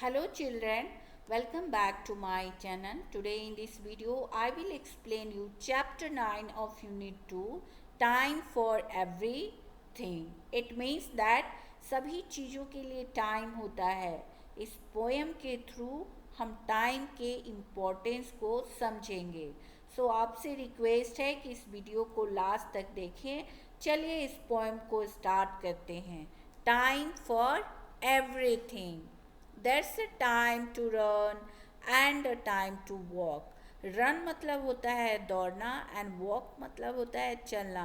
Hello children, welcome back to my channel. Today in this video I will explain you chapter 9 of unit 2 time for everything. It means that सभी चीज़ों के लिए time होता है. इस poem के through हम टाइम के इम्पोर्टेंस को समझेंगे. सो आपसे रिक्वेस्ट है कि इस वीडियो को लास्ट तक देखें. चलिए इस पोएम को स्टार्ट करते हैं. Time for everything. There's a time to run and a time to walk. Run मतलब होता है दौड़ना एंड वॉक मतलब होता है चलना.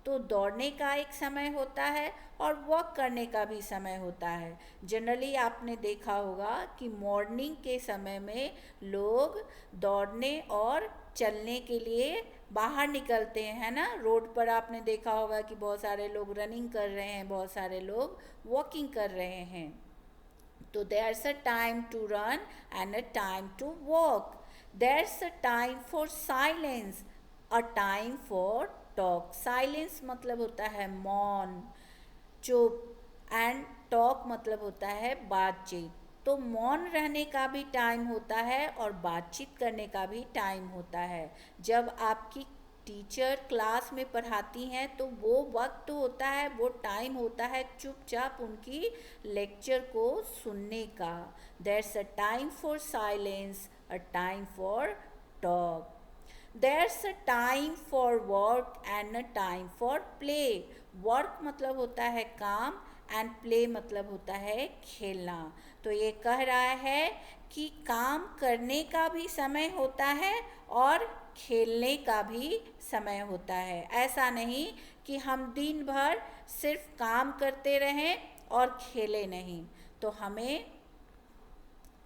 तो दौड़ने का एक समय होता है और वॉक करने का भी समय होता है. जनरली आपने देखा होगा कि मॉर्निंग के समय में लोग दौड़ने और चलने के लिए बाहर निकलते हैं, है ना. रोड पर आपने देखा होगा कि बहुत सारे लोग रनिंग कर रहे हैं, बहुत सारे लोग वॉकिंग कर रहे हैं. So there's a time to run and a time to walk. There's a time for silence, a time for talk. Silence मतलब होता है मौन, चुप, and talk मतलब होता है बातचीत. तो मौन रहने का भी टाइम होता है और बातचीत करने का भी टाइम होता है. जब आपकी टीचर क्लास में पढ़ाती हैं तो वो वक्त होता है, वो टाइम होता है चुपचाप उनकी लेक्चर को सुनने का. Theirs a time for silence, a time for talk. Theirs a time for work and a time for play. Work मतलब होता है काम एंड प्ले मतलब होता है खेलना. तो ये कह रहा है कि काम करने का भी समय होता है और खेलने का भी समय होता है. ऐसा नहीं कि हम दिन भर सिर्फ काम करते रहें और खेले नहीं. तो हमें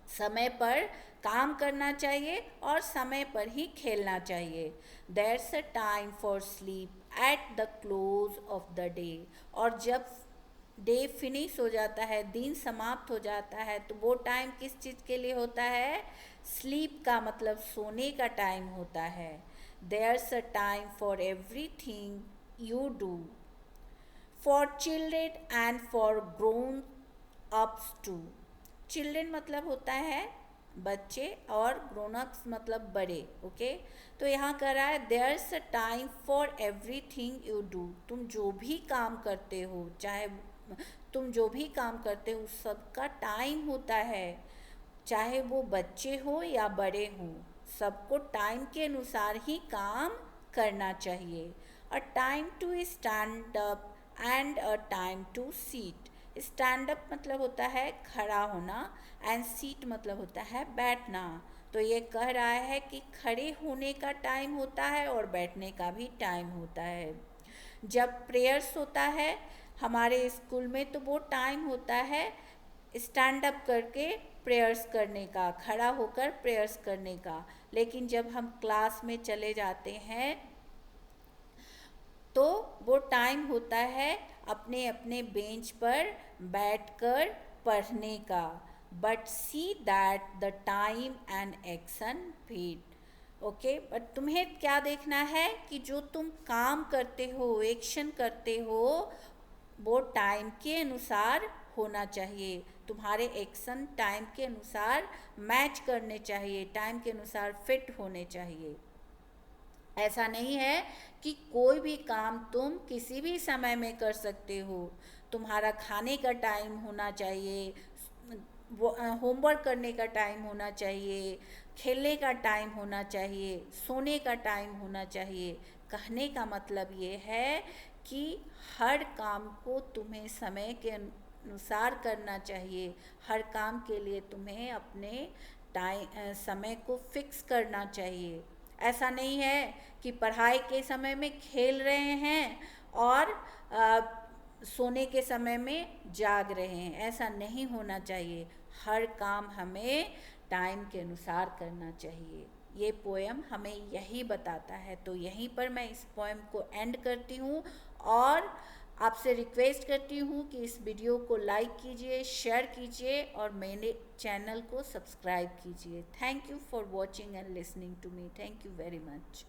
समय पर काम करना चाहिए और समय पर ही खेलना चाहिए. Theirs a time for sleep at the close of the day. और जब डे फिनिश हो जाता है, दिन समाप्त हो जाता है, तो वो टाइम किस चीज़ के लिए होता है? स्लीप का मतलब सोने का टाइम होता है. There's a time for everything you do, for children and for grown ups too. Children मतलब होता है बच्चे और ग्रोन अप्स मतलब बड़े. ओके, तो यहाँ कर रहा है there's a time for everything you do. तुम जो भी काम करते हो, चाहे तुम जो भी काम करते हो सबका टाइम होता है. चाहे वो बच्चे हो या बड़े हों, सबको टाइम के अनुसार ही काम करना चाहिए. A time to stand up and a time to seat. Stand up मतलब होता है खड़ा होना एंड सीट मतलब होता है बैठना. तो ये कह रहा है कि खड़े होने का टाइम होता है और बैठने का भी टाइम होता है. जब प्रेयर्स होता है हमारे स्कूल में तो वो टाइम होता है स्टैंड अप करके प्रेयर्स करने का, खड़ा होकर प्रेयर्स करने का. लेकिन जब हम क्लास में चले जाते हैं तो वो टाइम होता है अपने अपने बेंच पर बैठकर पढ़ने का. But see that the time and action fit. Okay, but तुम्हें क्या देखना है कि जो तुम काम करते हो, एक्शन करते हो, वो टाइम के अनुसार होना चाहिए. तुम्हारे एक्शन टाइम के अनुसार मैच करने चाहिए, टाइम के अनुसार फिट होने चाहिए. ऐसा नहीं है कि कोई भी काम तुम किसी भी समय में कर सकते हो. तुम्हारा खाने का टाइम होना चाहिए, होमवर्क करने का टाइम होना चाहिए, खेलने का टाइम होना चाहिए, सोने का टाइम होना चाहिए. कहने का मतलब ये है कि हर काम को तुम्हें समय के अनुसार करना चाहिए. हर काम के लिए तुम्हें अपने समय को फिक्स करना चाहिए. ऐसा नहीं है कि पढ़ाई के समय में खेल रहे हैं और सोने के समय में जाग रहे हैं. ऐसा नहीं होना चाहिए. हर काम हमें टाइम के अनुसार करना चाहिए. ये पोएम हमें यही बताता है. तो यहीं पर मैं इस पोएम को एंड करती हूँ और आपसे रिक्वेस्ट करती हूँ कि इस वीडियो को लाइक कीजिए, शेयर कीजिए और मेरे चैनल को सब्सक्राइब कीजिए. Thank you for watching and listening to me. Thank you very much.